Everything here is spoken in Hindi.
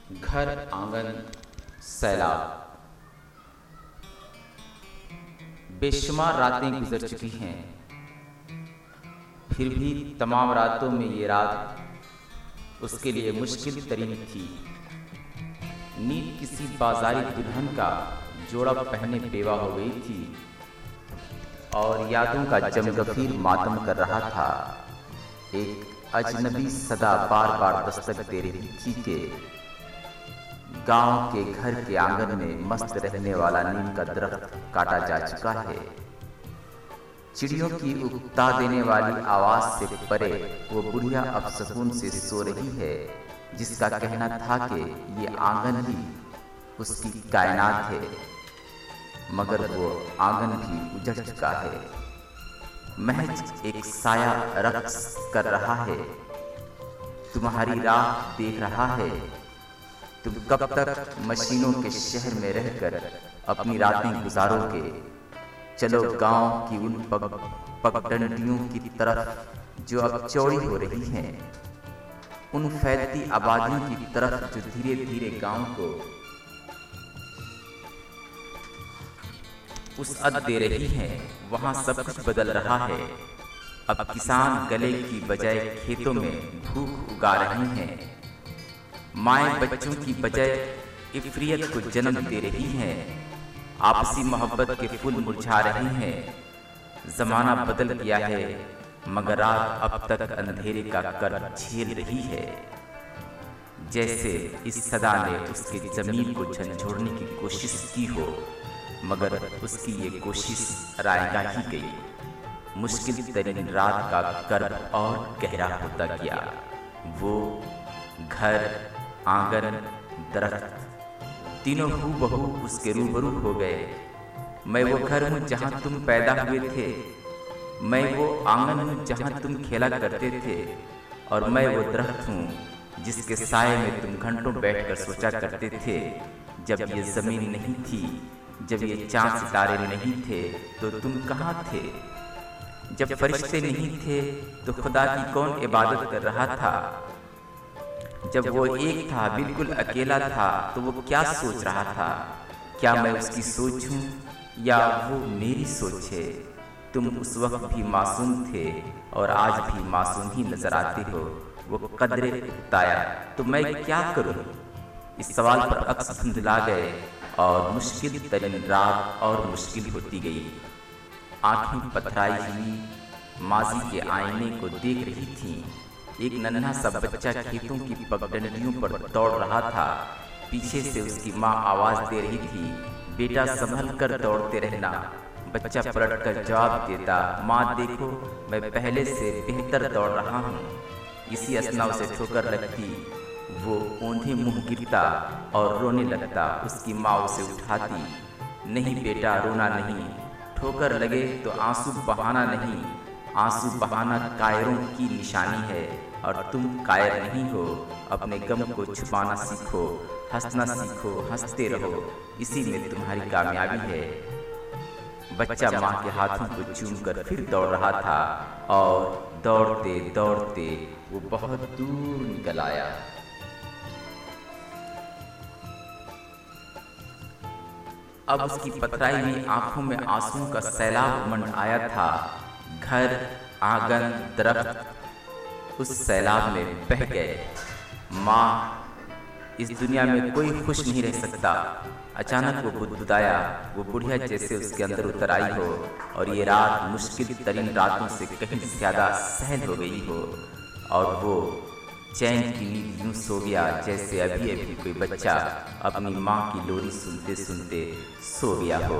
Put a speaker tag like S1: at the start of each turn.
S1: घर आंगन सैलाब। बेशुमार रातें गुजर चुकी हैं, फिर भी तमाम रातों में ये रात उसके लिए मुश्किल तरीन थी। नींद किसी बाजारी दुल्हन का जोड़ा पहने बेवा हो गई थी और यादों का जमगफीर मातम कर रहा था। एक अजनबी सदा बार बार दस्तक दे रही थी कि गांव के घर के आंगन में मस्त रहने वाला नीम का दरख्त काटा जा चुका है। चिड़ियों की उकता देने वाली आवाज से परे वो बुढ़िया अब सुकून से सो रही है, जिसका कहना था कि ये आंगन ही उसकी कायनात है। मगर वो आंगन भी उजड़ चुका है, महज एक साया रक्स कर रहा है, तुम्हारी राह देख रहा है। तुम कब तक मशीनों के शहर में रहकर अपनी रातें गुजारोगे? चलो गांव की उन पगडंडियों की तरफ जो अब चौड़ी हो रही हैं, उन फैलती आबादियों की तरफ जो धीरे धीरे गांव को वुसअत दे रही हैं। वहां सब कुछ बदल रहा है। अब किसान गले की बजाय खेतों में भूख उगा रहे हैं। माएँ बच्चों की बजाय इफ्रियत को जन्म दे रही हैं। आपसी मोहब्बत के फूल मुरझा रहे हैं। जमाना बदल गया है, मगर रात अब तक अंधेरे का कर झेल रही है। जैसे इस सदा ने उसके जमीन को झंझोड़ने की कोशिश की हो, मगर उसकी ये कोशिश रायगा ही गई। मुश्किल तरीन रात का कर्ब और गहरा होता गया। वो घर, आंगन, दरख्त तीनों हूबहू उसके रूबरू हो गए। मैं वो घर हूँ जहाँ तुम पैदा हुए थे, मैं वो आंगन हूँ जहाँ तुम खेला करते थे, और मैं वो दरख्त हूँ जिसके साए में तुम घंटों बैठकर सोचा करते थे। जब ये जमीन नहीं थी, जब ये चांद सितारे नहीं थे, तो तुम कहाँ थे? जब फरिश्ते नहीं थे तो खुदा की कौन इबादत कर रहा था? जब वो एक था, बिल्कुल अकेला था, तो वो क्या सोच रहा था? क्या मैं उसकी सोच हूँ या वो मेरी सोच है? तुम उस वक्त भी मासूम थे और आज भी मासूम ही नजर आते हो। वो कदरे उताया तो मैं क्या करूँ? इस सवाल पर अक्स धुंधला गए और मुश्किल तरीन रात और मुश्किल होती गई। आंखें पथराई हुई माजी के आईने को देख रही थीं। एक नन्हा सा बच्चा खेतों की पगडंडियों पर दौड़ रहा था। पीछे से उसकी माँ आवाज दे रही थी, बेटा संभल कर दौड़ते रहना। बच्चा पलट कर जवाब देता, माँ देखो मैं पहले से बेहतर दौड़ रहा हूँ। इसी असना उसे ठोकर लगती, वो औंधे मुंह गिरता और रोने लगता। उसकी माँ उसे उठाती, नहीं बेटा रोना नहीं, ठोकर लगे तो आंसू बहाना नहीं। आंसू बहाना कायरों की निशानी है और तुम कायर नहीं हो। अपने गम को छुपाना सीखो, हंसना सीखो, हंसते रहो, इसी में तुम्हारी कामयाबी है। बच्चा माँ के हाथों को चूमकर फिर दौड़ रहा था और दौड़ते दौड़ते वो बहुत दूर निकल आया। अब उसकी पथराई हुई आंखों में आंसुओं का सैलाब उमड़ आया था। घर, आंगन, दरख्त उस सैलाब में बह गए। माँ, इस दुनिया में कोई खुश नहीं रह सकता। अचानक वो बुदबुदाया, वो बुढ़िया जैसे उसके अंदर उतर आई हो और ये रात मुश्किल तरीन रातों से कहीं ज्यादा सहल हो गई हो, और वो चैन की नींद यूं सो गया जैसे अभी अभी कोई बच्चा अपनी माँ की लोरी सुनते सुनते सो गया हो।